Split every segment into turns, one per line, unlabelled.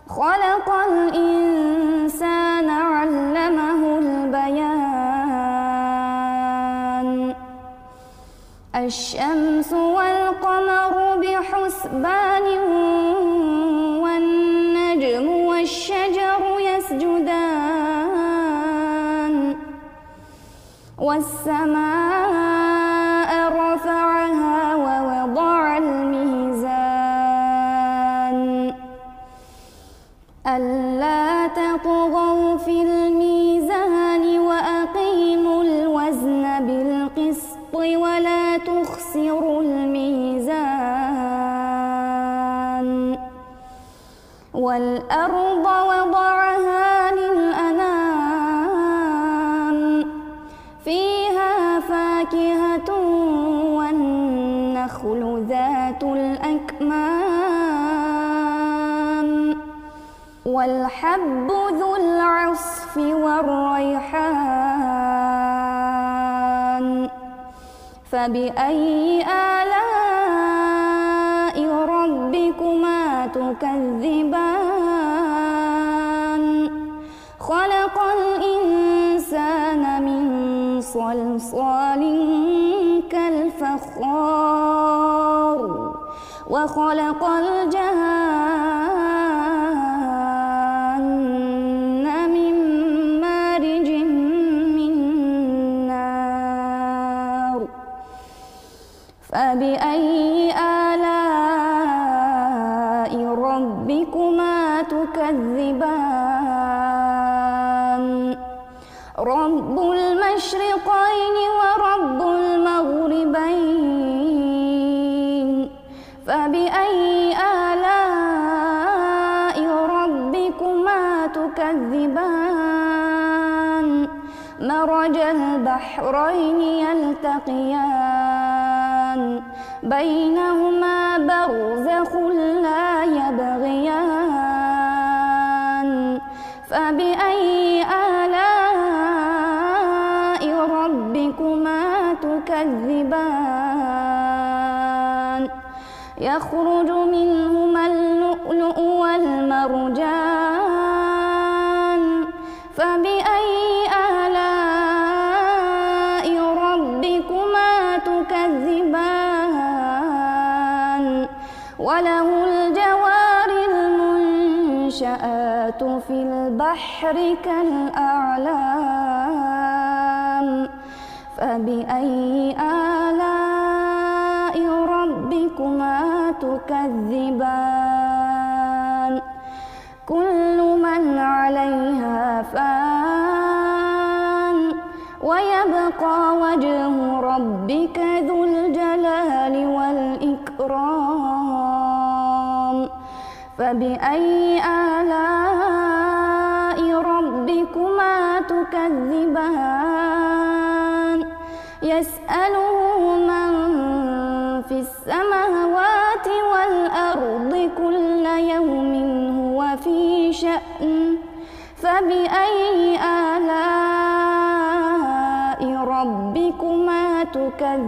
خلق الإنسان علمه البيان الشمس والقمر بحسبان والنجم والشجر يسجدان والسماء رفعها ووضع الميزان ألا تطغوا في الميزان وأقيموا الوزن بالقسط ولا تخسروا الميزان والأرض وضعها للأنام فيها فاكهة والنخل ذات الأكمام والحب ذو العصف والريحان فبأي آلاء ربكما تكذبان خلق الإنسان من صلصال كالفخار وخلق الجان من مارج من نار فبأي آلاء ربكما تكذبان رب المشرقين ورب المغربين فبأي آلاء ربكما تكذبان مرج البحرين يلتقيان بينهما برزخ لا يبغيان فبأي آلاء ربكما تكذبان يخرج منهما اللؤلؤ والمرجان فبأي آلاء ربكما تكذبان وله الجوار المنشآت في البحر كالأعلام فبأي آلاء ربكما تكذبان كل من عليها فان ويبقى وجه ربك ذو الجلال والإكرام فبأي آلاء ربكما تكذبان يسأله من في السماوات والأرض كل يوم هو في شأن فبأي آلاء ربكما تكذبان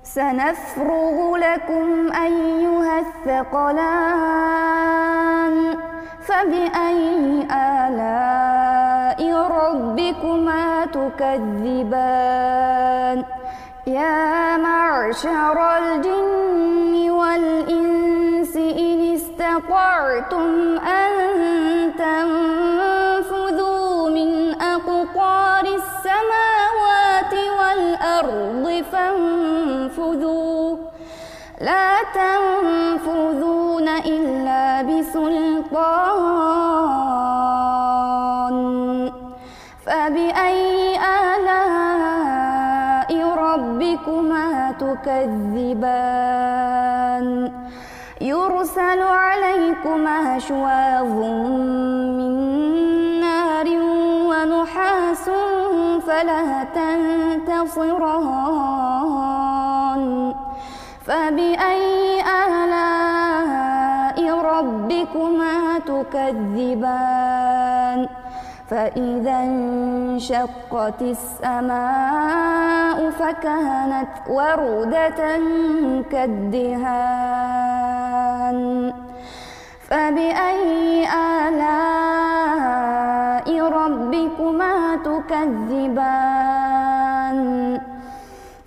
سنفرغ لكم أيها الثقلان فبأي آلاء ربكما تكذبان يا معشر الجن والإنس إن استطعتم أن تنفذوا من أقطار السماوات والأرض فانفذوا لا تنفذون إلا بسلطان فبأي آلاء ربكما تكذبان يرسل عليكما شواظ من نار ونحاس فلا تنتصران فبأي آلاء ربكما تكذبان فإذا انشقت السماء فكانت وردة كالدهان فبأي آلاء ربكما تكذبان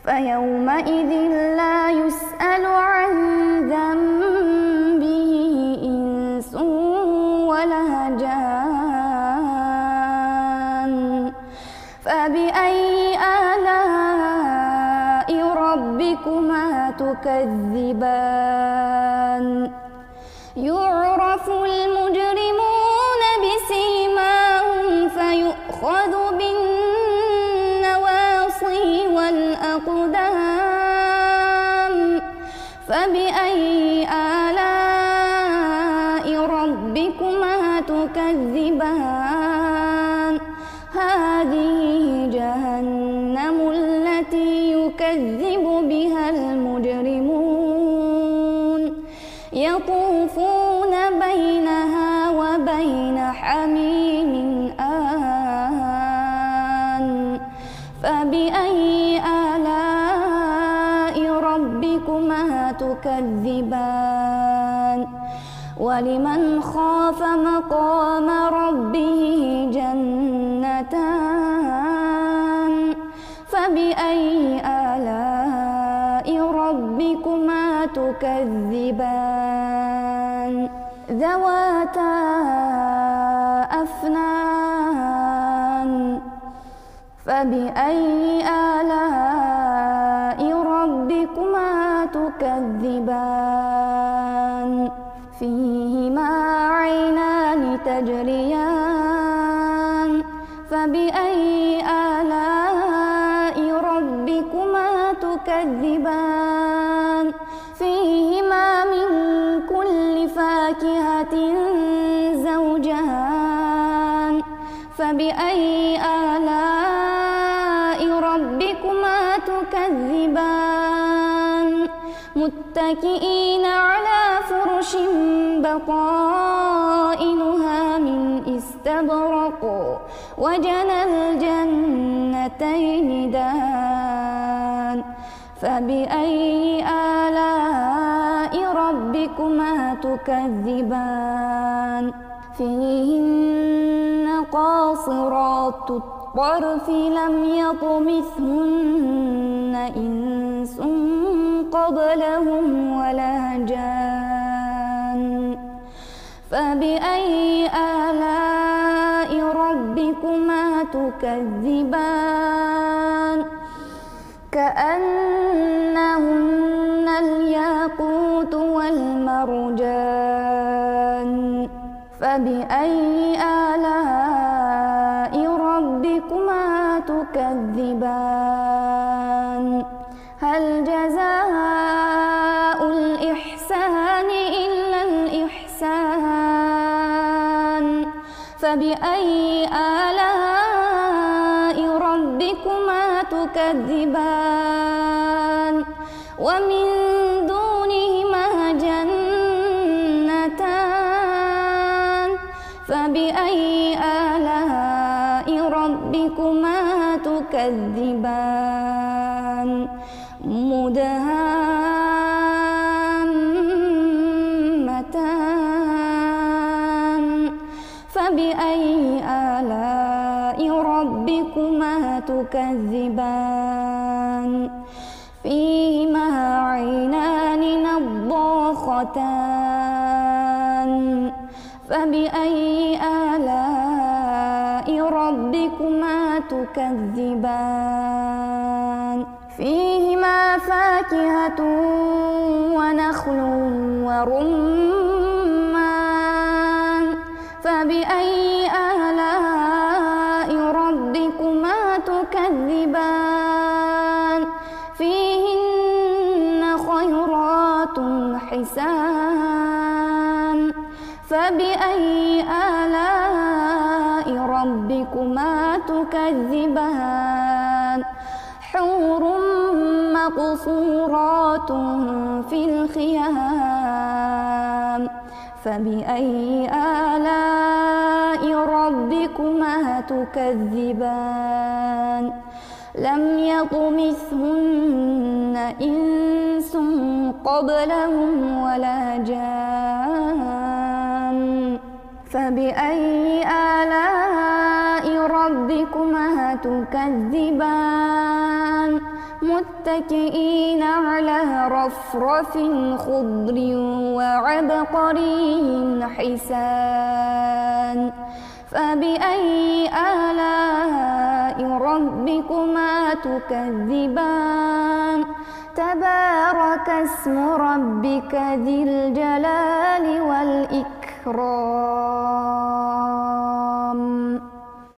فيومئذ لا يسأل عن ذنبه إنس ولا جان فبأي آلاء ربكما تكذبان يعرف المجرمون بسيماهم فيؤخذ بالنواصي والأقدام فبأي آلاء ربكما تكذبان هذه جهنم التي يكذب بها المجرمون يطوفون بينها وبين حميم آن فبأي آلاء ربكما تكذبان ولمن خاف مقام ربه جنتان فبأي آلاء ربكما تكذبان ذواتا أفنان فبأي آلاء ربكما تكذبان فيهما عينان تجريان فبأي آلاء ربكما تكذبان فيهما من كل فاكهة زوجان فبأي آلاء ربكما تكذبان متكئين على فرش بطائنها من استبرق وجنى الجنتين دان فبأي آلاء ربكما تكذبان فيهن قاصرات الطرف لم يطمثهن إنس قبلهم ولا جان فبأي آلاء ربكما تكذبان كأنهن الياقوت والمرجان فبأي آلاء ربكما تكذبان هل جزاء الإحسان إلا الإحسان فبأي آلاء ربكما تكذبان ومن دونهما جنتان فبأي آلاء ربكما تكذبان مدهامتان فبأي آلاء ربكما تكذبان فيهما عينان نضاختان فبأي آلاء ربكما تكذبان فيهما فاكهة ونخل ورمان فبأي آلاء ربكما تكذبان فيهن خيرات حسان فبأي آلاء ربكما تكذبان حور مقصورات في الخيام فبأي آلاء ربكما تكذبان لم يطمثهن إنس قبلهم ولا جان فبأي آلاء ربكما تكذبان متكئين على رفرف خضر وعبقري حسان فبأي آلاء ربكما تكذبان تبارك اسم ربك ذي الجلال والإكرام